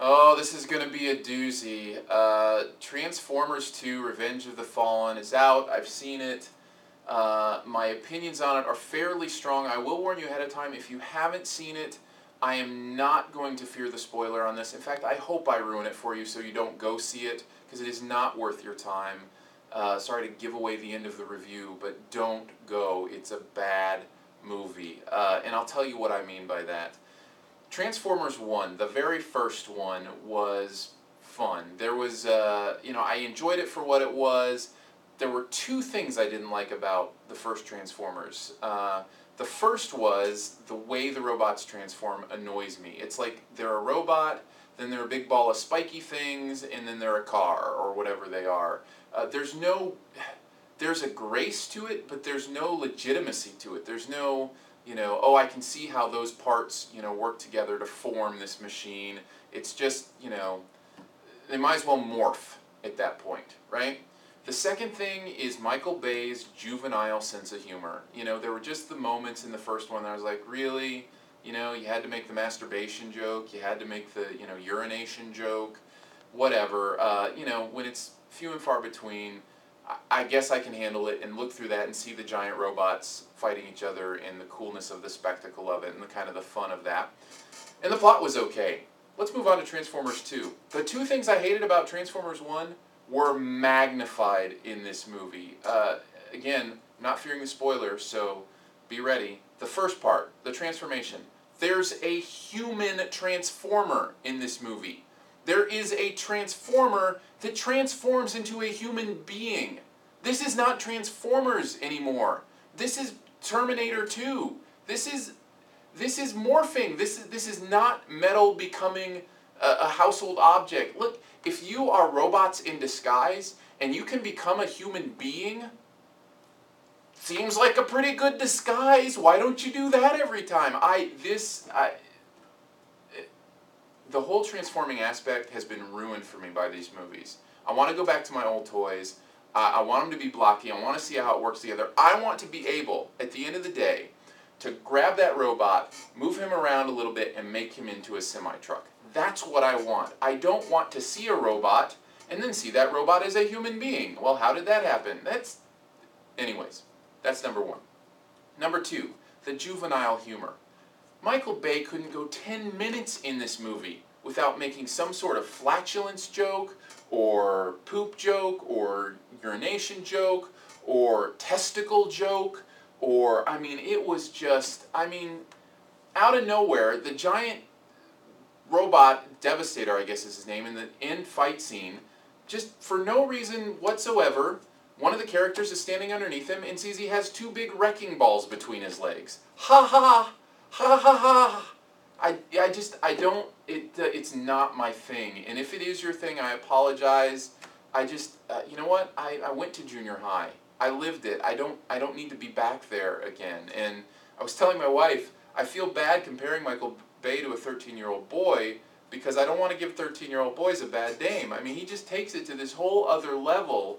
Oh, this is going to be a doozy. Transformers 2 Revenge of the Fallen is out. I've seen it. My opinions on it are fairly strong. I will warn you ahead of time, if you haven't seen it, I am not going to fear the spoiler on this. In fact, I hope I ruin it for you so you don't go see it, because it is not worth your time. Sorry to give away the end of the review, but don't go. It's a bad movie. And I'll tell you what I mean by that. Transformers 1, the very first one, was fun. There was, I enjoyed it for what it was. There were two things I didn't like about the first Transformers. The first was the way the robots transform annoys me. It's like they're a robot, then they're a big ball of spiky things, and then they're a car, or whatever they are. There's a grace to it, but there's no legitimacy to it. There's no, oh, I can see how those parts, work together to form this machine. It's just, they might as well morph at that point, right? The second thing is Michael Bay's juvenile sense of humor. There were just the moments in the first one that I was like, really? You had to make the masturbation joke, you had to make the, urination joke, whatever. When it's few and far between, I guess I can handle it and look through that and see the giant robots fighting each other and the coolness of the spectacle of it and the kind of the fun of that. And the plot was okay. Let's move on to Transformers 2. The two things I hated about Transformers 1 were magnified in this movie. Again, not fearing the spoiler, so be ready. The first part, the transformation. There's a human transformer in this movie. There is a transformer that transforms into a human being. This is not Transformers anymore. This is Terminator 2. This is morphing. This is not metal becoming a household object. Look, if you are robots in disguise and you can become a human being, seems like a pretty good disguise. Why don't you do that every time? The whole transforming aspect has been ruined for me by these movies. I want to go back to my old toys. I want them to be blocky. I want to see how it works together. I want to be able, at the end of the day, to grab that robot, move him around a little bit, and make him into a semi-truck. That's what I want. I don't want to see a robot and then see that robot as a human being. Well, how did that happen? Anyways, that's number one. Number two, the juvenile humor. Michael Bay couldn't go 10 minutes in this movie without making some sort of flatulence joke, or poop joke, or urination joke, or testicle joke, or, it was just, out of nowhere, the giant robot, Devastator, I guess is his name, in the end fight scene, just for no reason whatsoever, one of the characters is standing underneath him and sees he has two big wrecking balls between his legs. Ha ha! Ha ha ha! It's not my thing. And if it is your thing, I apologize. You know what? I went to junior high. I lived it. I don't need to be back there again. And I was telling my wife, I feel bad comparing Michael Bay to a 13-year-old boy because I don't want to give 13-year-old boys a bad name. He just takes it to this whole other level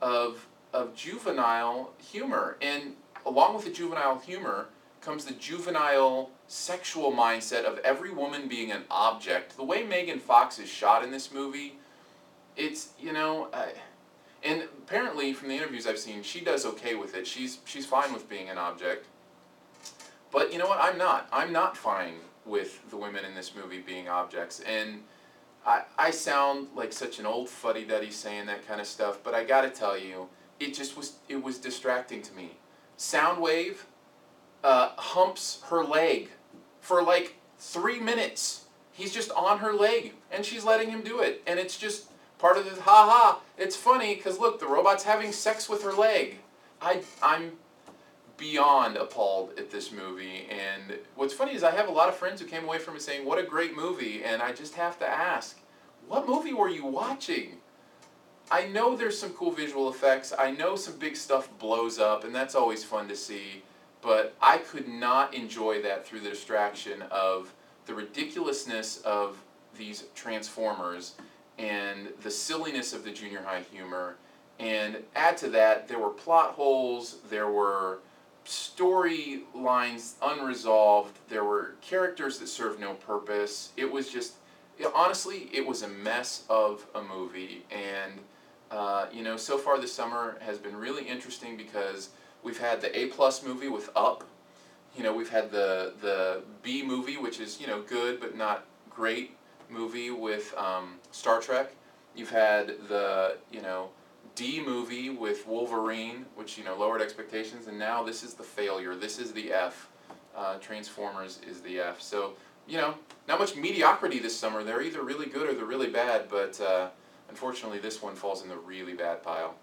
of juvenile humor. And along with the juvenile humor comes the juvenile sexual mindset of every woman being an object. The way Megan Fox is shot in this movie, it's, and apparently from the interviews I've seen, she does okay with it. She's fine with being an object. But you know what? I'm not. I'm not fine with the women in this movie being objects. And I sound like such an old fuddy-duddy saying that kind of stuff, but I gotta tell you, it was distracting to me. Soundwave humps her leg for like 3 minutes. He's just on her leg, and she's letting him do it. And it's just part of this, ha-ha, it's funny, because look, the robot's having sex with her leg. I'm beyond appalled at this movie, and what's funny is I have a lot of friends who came away from it saying, what a great movie, and I just have to ask, what movie were you watching? I know there's some cool visual effects, I know some big stuff blows up, and that's always fun to see, but I could not enjoy that through the distraction of the ridiculousness of these Transformers and the silliness of the junior high humor. And add to that, there were plot holes, there were storylines unresolved, there were characters that served no purpose. It was just, honestly, it was a mess of a movie, and you know, so far this summer has been really interesting because we've had the A+ movie with Up. You know, we've had the B movie, which is, you know, good but not great movie with Star Trek. You've had the, you know, D movie with Wolverine, which, you know, lowered expectations, and now this is the failure. This is the F. Transformers is the F. So, you know, not much mediocrity this summer. They're either really good or they're really bad, but unfortunately this one falls in the really bad pile.